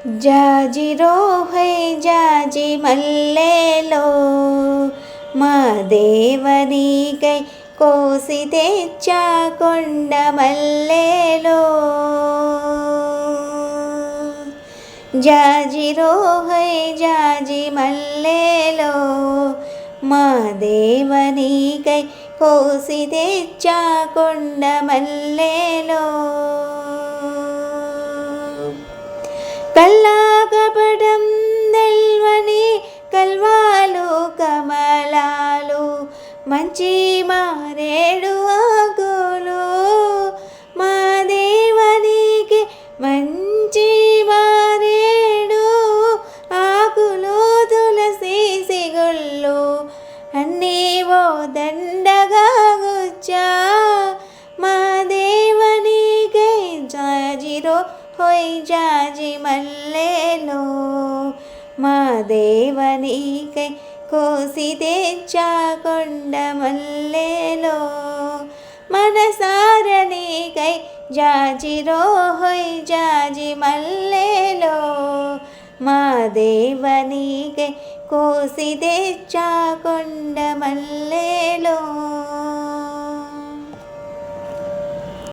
ಜಾಜಿರೋ high ಜಾಜಿ ಮಲ್ಲೆಲೋ మా దేవనికై కోసి తెచ్చా కొండ మల్లెలో జాజిరో హై జాజి మల్లెలో మా దేవనికై కోసి తెచ్చా కొండ మల్లెలో కల్లా కపటం తెల్వని కల్వాలు కమలాలు మంచి మారేడు ఆకులు మా దేవనికి మంచి మారేడు ఆకులు తులసి సిగుళ్ళు అన్నీ ఓ దండగా గుచ్చా మా దేవనికి జాజిరో హోయ్ జాజి మల్లెలో మా దేవనికై కోసి తెచ్చా కొండ మల్లెలో మనసారనికై జాజిరో హోయ్ జాజి మల్లెలో మా దేవనికై కోసి తెచ్చా కొండ మల్లెలో